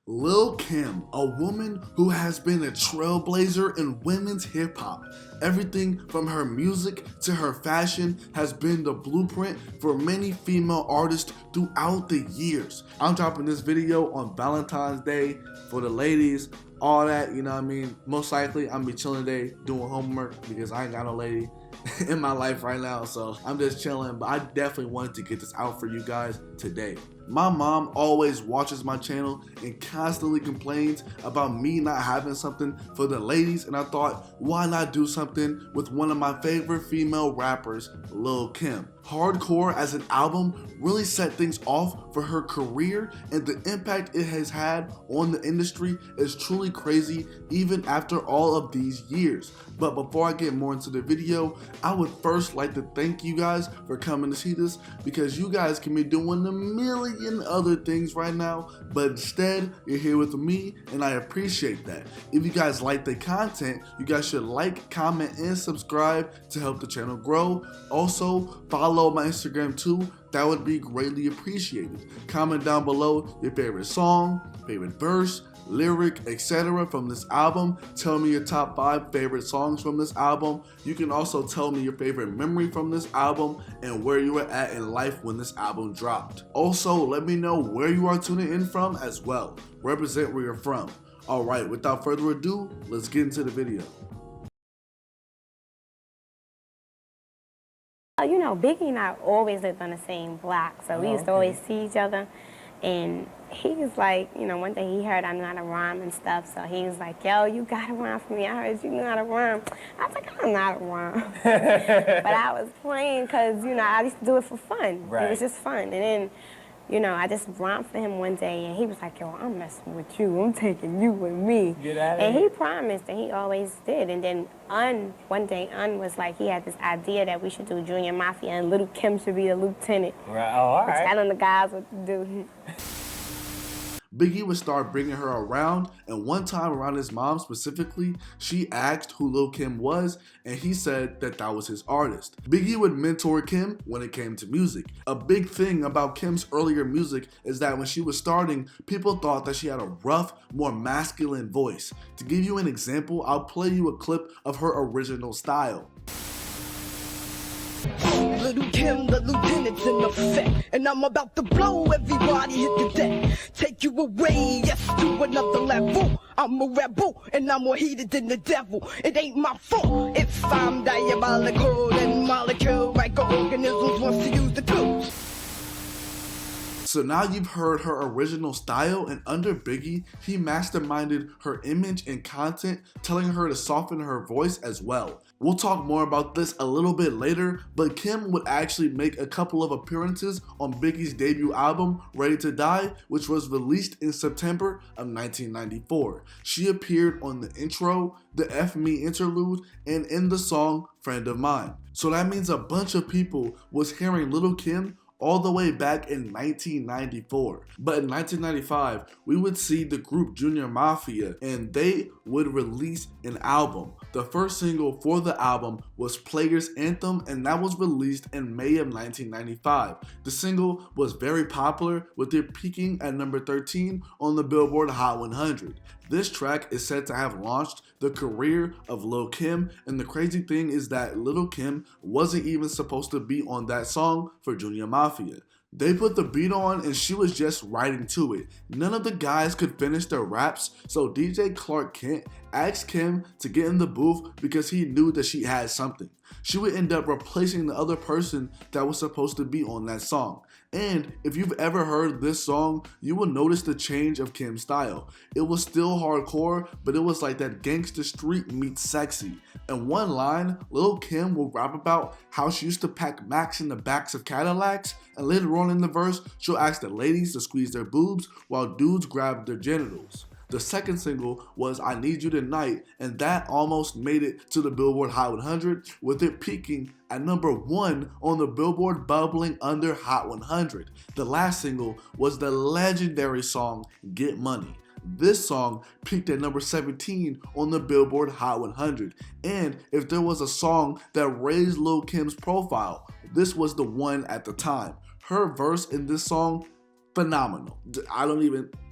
Lil Kim, a woman who has been a trailblazer in women's hip hop. Everything from her music to her fashion has been the blueprint for many female artists throughout the years. I'm dropping this video on Valentine's Day for the ladies, all that, you know what I mean? Most likely I'm be chilling today doing homework because I ain't got no lady in my life right now, so I'm just chilling, but I definitely wanted to get this out for you guys today. My mom always watches my channel and constantly complains about me not having something for the ladies, and I thought, why not do something with one of my favorite female rappers, Lil Kim. Hardcore as an album really set things off for her career, and the impact it has had on the industry is truly crazy even after all of these years. But before I get more into the video, I would first like to thank you guys for coming to see this, because you guys can be doing a million other things right now, but instead you're here with me, and I appreciate that. If you guys like the content, you guys should like, comment, and subscribe to help the channel grow. Also, follow my Instagram too. That would be greatly appreciated. Comment down below your favorite song, favorite verse, lyric, etc. from this album. Tell me your top 5 favorite songs from this album. You can also tell me your favorite memory from this album and where you were at in life when this album dropped. Also, let me know where you are tuning in from as well. Represent where you're from. Alright, without further ado, let's get into the video. You know, Biggie and I always lived on the same block, so we used to always see each other. And he was like, you know, one day he heard I knew how to rhyme and stuff, so he was like, yo, you gotta rhyme for me. I heard you knew how to rhyme. I was like, I don't know how to rhyme. But I was playing because, you know, I used to do it for fun. Right. It was just fun. And then, you know, I just rhymed for him one day, and he was like, yo, I'm messing with you. I'm taking you with me. Get out of here. And he promised, and he always did. And then one day, was like, he had this idea that we should do Junior Mafia, and Lil Kim should be the lieutenant. Right. Oh, all right. Telling the guys what to do. Biggie would start bringing her around, and one time around his mom specifically, she asked who Lil Kim was, and he said that that was his artist. Biggie would mentor Kim when it came to music. A big thing about Kim's earlier music is that when she was starting, people thought that she had a rough, more masculine voice. To give you an example, I'll play you a clip of her original style. Little Kim, the lieutenant's in effect, and I'm about to blow everybody hit the deck. Take you away, yes, to another level. I'm a rebel, and I'm more heated than the devil. It ain't my fault if I'm diabolical and molecule microorganisms wants to use the tools. So now you've heard her original style, and under Biggie, he masterminded her image and content, telling her to soften her voice as well. We'll talk more about this a little bit later, but Kim would actually make a couple of appearances on Biggie's debut album, Ready to Die, which was released in September of 1994. She appeared on the intro, the F.Me interlude, and in the song Friend of Mine. So that means a bunch of people was hearing Lil Kim all the way back in 1994. But in 1995, we would see the group Junior Mafia, and they would release an album. The first single for the album was Players Anthem, and that was released in May of 1995. The single was very popular, with it peaking at number 13 on the Billboard Hot 100. This track is said to have launched the career of Lil Kim, and the crazy thing is that Lil Kim wasn't even supposed to be on that song for Junior Mafia. They put the beat on and she was just writing to it. None of the guys could finish their raps, so DJ Clark Kent asked Kim to get in the booth because he knew that she had something. She would end up replacing the other person that was supposed to be on that song. And if you've ever heard this song, you will notice the change of Kim's style. It was still hardcore, but it was like that gangster street meets sexy. In one line, Lil Kim will rap about how she used to pack Macs in the backs of Cadillacs, and later on in the verse, she'll ask the ladies to squeeze their boobs while dudes grab their genitals. The second single was I Need You Tonight, and that almost made it to the Billboard Hot 100, with it peaking at number 1 on the Billboard Bubbling Under Hot 100. The last single was the legendary song Get Money. This song peaked at number 17 on the Billboard Hot 100, and if there was a song that raised Lil Kim's profile, this was the one at the time. Her verse in this song, phenomenal.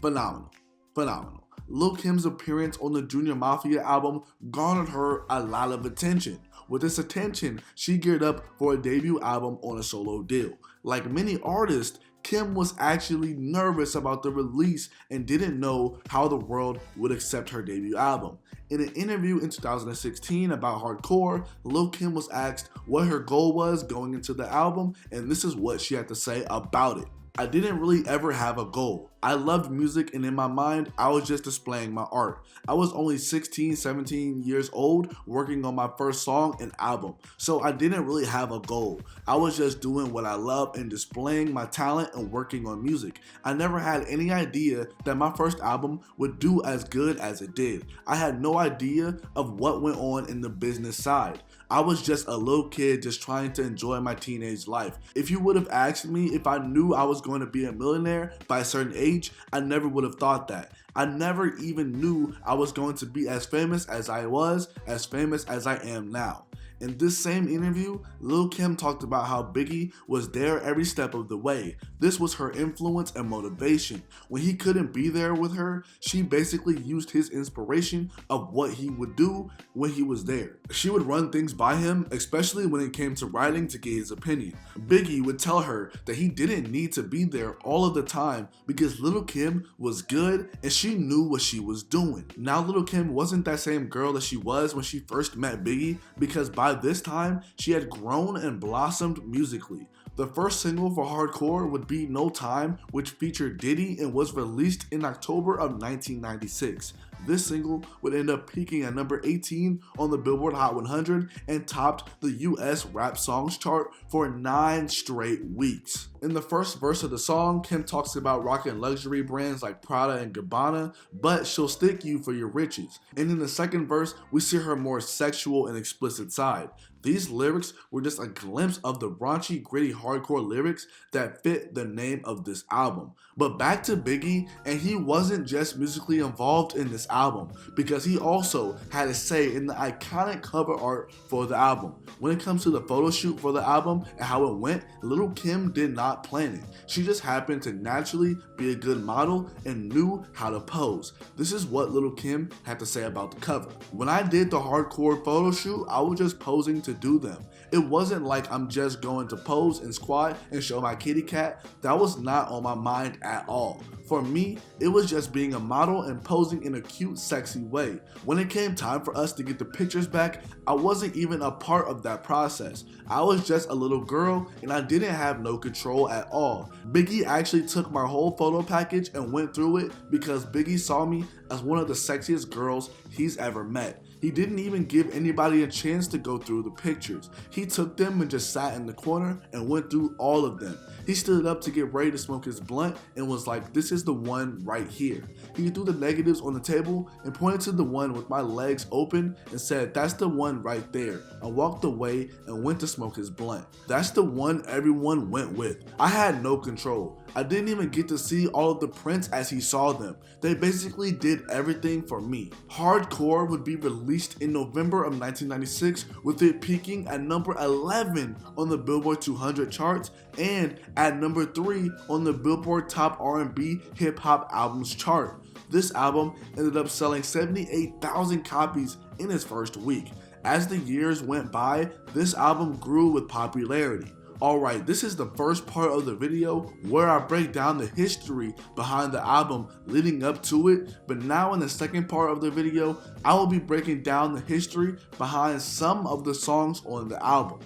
Phenomenal. phenomenal. Lil Kim's appearance on the Junior Mafia album garnered her a lot of attention. With this attention, she geared up for a debut album on a solo deal. Like many artists, Kim was actually nervous about the release and didn't know how the world would accept her debut album. In an interview in 2016 about Hardcore, Lil Kim was asked what her goal was going into the album, and this is what she had to say about it. "I didn't really ever have a goal. I loved music, and in my mind, I was just displaying my art. I was only 16, 17 years old working on my first song and album, so I didn't really have a goal. I was just doing what I love and displaying my talent and working on music. I never had any idea that my first album would do as good as it did. I had no idea of what went on in the business side. I was just a little kid just trying to enjoy my teenage life. If you would have asked me if I knew I was going to be a millionaire by a certain age, I never would have thought that. I never even knew I was going to be as famous as I was, as famous as I am now." In this same interview, Lil Kim talked about how Biggie was there every step of the way. This was her influence and motivation. When he couldn't be there with her, she basically used his inspiration of what he would do when he was there. She would run things by him, especially when it came to writing, to get his opinion. Biggie would tell her that he didn't need to be there all of the time because Lil Kim was good and she knew what she was doing. Now Lil Kim wasn't that same girl that she was when she first met Biggie, because by this time, she had grown and blossomed musically. The first single for Hardcore would be No Time, which featured Diddy and was released in October of 1996. This single would end up peaking at number 18 on the Billboard Hot 100 and topped the US Rap Songs chart for 9 straight weeks. In the first verse of the song, Kim talks about rocking luxury brands like Prada and Gabbana, but she'll stick you for your riches. And in the second verse, we see her more sexual and explicit side. These lyrics were just a glimpse of the raunchy, gritty, hardcore lyrics that fit the name of this album. But back to Biggie, and he wasn't just musically involved in this album, because he also had a say in the iconic cover art for the album. When it comes to the photo shoot for the album and how it went, Lil Kim did not plan it. She just happened to naturally be a good model and knew how to pose. This is what Lil Kim had to say about the cover. "When I did the Hardcore photo shoot, I was just posing to do them. It wasn't like I'm just going to pose and squat and show my kitty cat. That was not on my mind at all. For me, it was just being a model and posing in a cute, sexy way. When it came time for us to get the pictures back, I wasn't even a part of that process. I was just a little girl and I didn't have no control at all. Biggie actually took my whole photo package and went through it because Biggie saw me as one of the sexiest girls he's ever met. He didn't even give anybody a chance to go through the pictures. He took them and just sat in the corner and went through all of them. He stood up to get ready to smoke his blunt and was like, this is the one right here. He threw the negatives on the table and pointed to the one with my legs open and said, that's the one right there, and walked away and went to smoke his blunt. That's the one everyone went with. I had no control. I didn't even get to see all of the prints as he saw them. They basically did everything for me. Hardcore would be released in November of 1996, with it peaking at number 11 on the Billboard 200 charts and at number 3 on the Billboard Top R&B Hip Hop Albums chart. This album ended up selling 78,000 copies in its first week. As the years went by, this album grew with popularity. Alright, this is the first part of the video where I break down the history behind the album leading up to it, but now in the second part of the video, I will be breaking down the history behind some of the songs on the album.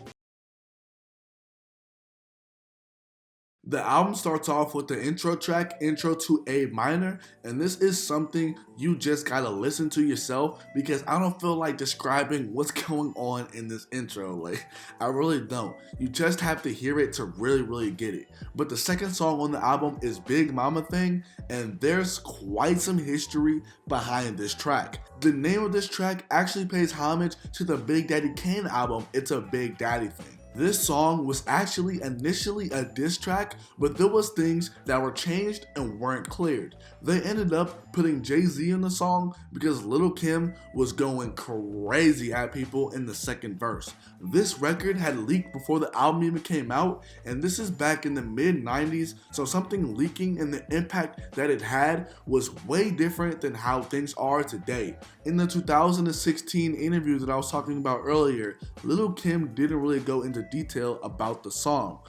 The album starts off with the intro track, Intro to A Minor, and this is something you just gotta listen to yourself because I don't feel like describing what's going on in this intro. Like, I really don't. You just have to hear it to really get it. But the second song on the album is Big Mama Thing, and there's quite some history behind this track. The name of this track actually pays homage to the Big Daddy Kane album, It's a Big Daddy Thing. This song was actually initially a diss track, but there was things that were changed and weren't cleared. They ended up putting Jay-Z in the song because Lil Kim was going crazy at people in the second verse. This record had leaked before the album even came out, and this is back in the mid-90s, so something leaking and the impact that it had was way different than how things are today. In the 2016 interview that I was talking about earlier, Lil Kim didn't really go into detail about the song,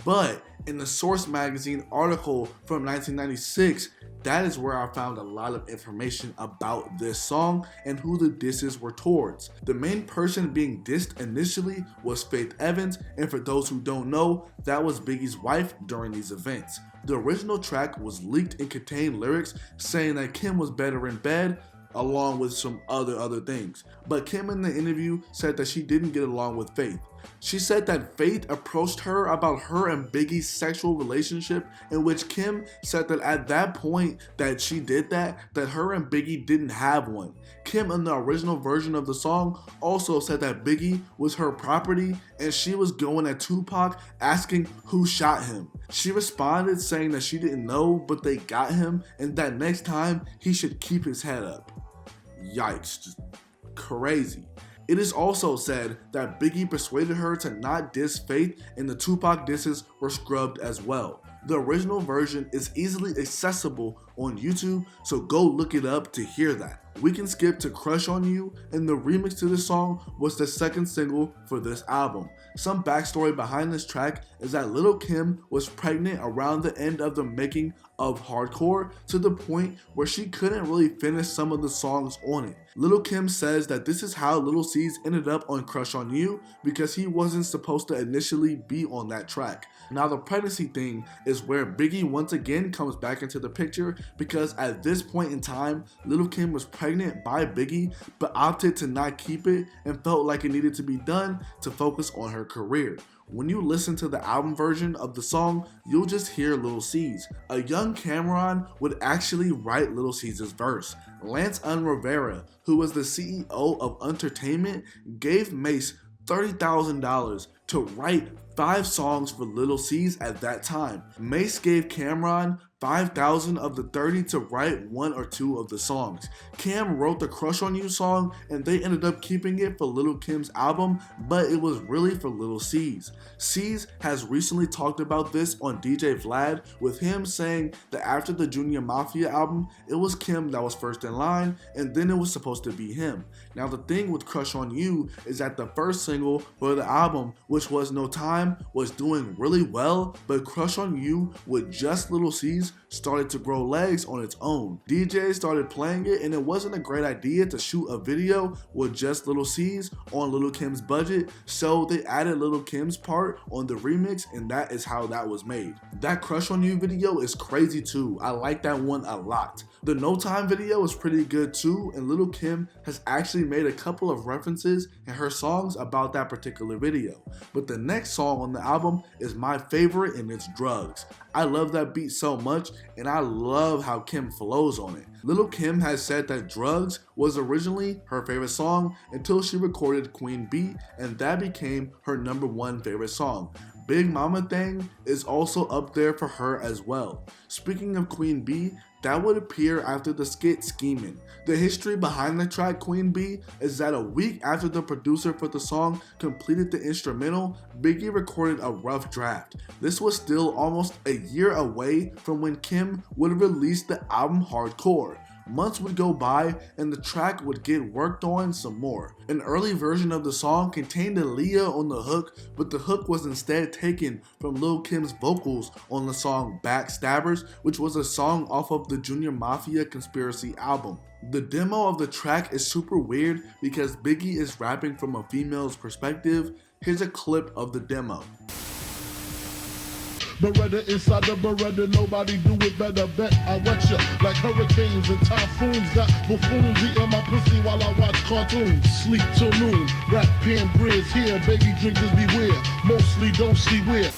but in the Source magazine article from 1996, that is where I found a lot of information about this song and who the disses were towards. The main person being dissed initially was Faith Evans, and for those who don't know, that was Biggie's wife during these events. The original track was leaked and contained lyrics saying that Kim was better in bed, along with some other things. But Kim in the interview said that she didn't get along with Faith. She said that Faith approached her about her and Biggie's sexual relationship, in which Kim said that at that point that she did that her and Biggie didn't have one. Kim in the original version of the song also said that Biggie was her property and she was going at Tupac asking who shot him. She responded saying that she didn't know, but they got him and that next time he should keep his head up. Yikes, just crazy. It is also said that Biggie persuaded her to not diss Faith and the Tupac disses were scrubbed as well. The original version is easily accessible on YouTube, so go look it up to hear that. We can skip to Crush on You, and the remix to this song was the second single for this album. Some backstory behind this track is that Lil Kim was pregnant around the end of the making of Hardcore, to the point where she couldn't really finish some of the songs on it. Lil Kim says that this is how Lil'Cease ended up on Crush on You because he wasn't supposed to initially be on that track. Now the pregnancy thing is where Biggie once again comes back into the picture, because at this point in time, Lil Kim was pregnant by Biggie but opted to not keep it and felt like it needed to be done to focus on her career. When you listen to the album version of the song, you'll just hear Lil'Cease. A young Cameron would actually write Lil'Cease's verse. Lance Rivera, who was the CEO of Entertainment, gave Mace $30,000 to write 5 songs for Lil'Cease at that time. Mace gave Cameron $5,000 of the 30 to write 1 or 2 of the songs. Cam wrote the Crush on You song and they ended up keeping it for Lil Kim's album, but it was really for Lil'Cease. Cease has recently talked about this on DJ Vlad, with him saying that after the Junior Mafia album, it was Kim that was first in line and then it was supposed to be him. Now the thing with Crush on You is that the first single for the album, which was No Time, was doing really well, but Crush on You with just Lil'Cease started to grow legs on its own. DJs started playing it and it wasn't a great idea to shoot a video with just Lil'Cease on Lil Kim's budget, so they added Lil Kim's part on the remix and that is how that was made. That Crush on You video is crazy too. I like that one a lot. The No Time video is pretty good too, and Lil Kim has actually made a couple of references in her songs about that particular video. But the next song on the album is my favorite and it's Drugs. I love that beat so much and I love how Kim flows on it. Lil Kim has said that Drugs was originally her favorite song until she recorded Queen Bee, and that became her #1 favorite song. Big Mama Thing is also up there for her as well. Speaking of Queen Bee, that would appear after the skit Schemin'. The history behind the track Queen Bee is that a week after the producer for the song completed the instrumental, Biggie recorded a rough draft. This was still almost a year away from when Kim would release the album Hardcore. Months would go by and the track would get worked on some more. An early version of the song contained Aaliyah on the hook, but the hook was instead taken from Lil Kim's vocals on the song Backstabbers, which was a song off of the Junior Mafia Conspiracy album. The demo of the track is super weird because Biggie is rapping from a female's perspective. Here's a clip of the demo. Beretta inside the Beretta, nobody do it better, bet I wet ya like hurricanes and typhoons. Got buffoons eating my pussy while I watch cartoons. Sleep till noon, rap pan bridge here, baby drinkers beware, mostly don't see where.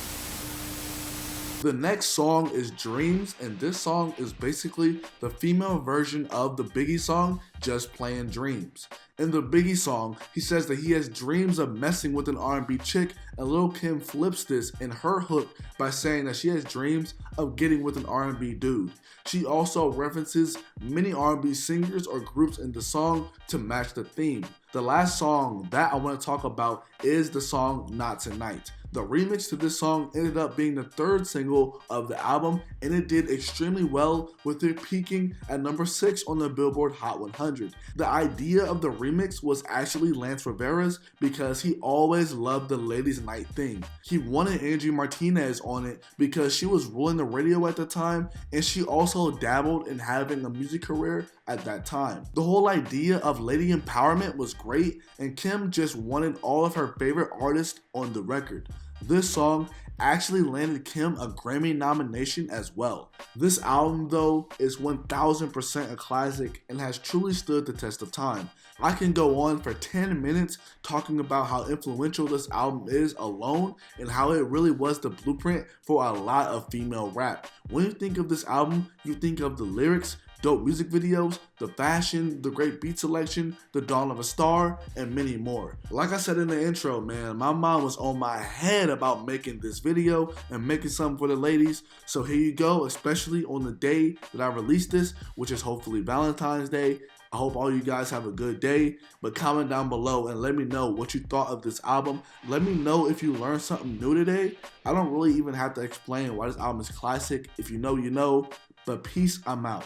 The next song is Dreams, and this song is basically the female version of the Biggie song, Just Playing Dreams. In the Biggie song, he says that he has dreams of messing with an R&B chick, and Lil Kim flips this in her hook by saying that she has dreams of getting with an R&B dude. She also references many R&B singers or groups in the song to match the theme. The last song that I want to talk about is the song Not Tonight. The remix to this song ended up being the third single of the album, and it did extremely well, with it peaking at number 6 on the Billboard Hot 100. The idea of the remix was actually Lance Rivera's because he always loved the ladies' night thing. He wanted Angie Martinez on it because she was ruling the radio at the time, and she also dabbled in having a music career at that time. The whole idea of lady empowerment was great, and Kim just wanted all of her favorite artists on the record. This song actually landed Kim a Grammy nomination as well. This album though is 1000% a classic and has truly stood the test of time. I can go on for 10 minutes talking about how influential this album is alone and how it really was the blueprint for a lot of female rap. When you think of this album, you think of the lyrics, dope music videos, the fashion, the great beat selection, the dawn of a star, and many more. Like I said in the intro, man, my mom was on my head about making this video and making something for the ladies. So here you go, especially on the day that I released this, which is hopefully Valentine's Day. I hope all you guys have a good day, but comment down below and let me know what you thought of this album. Let me know if you learned something new today. I don't really even have to explain why this album is classic. If you know, you know. But peace, I'm out.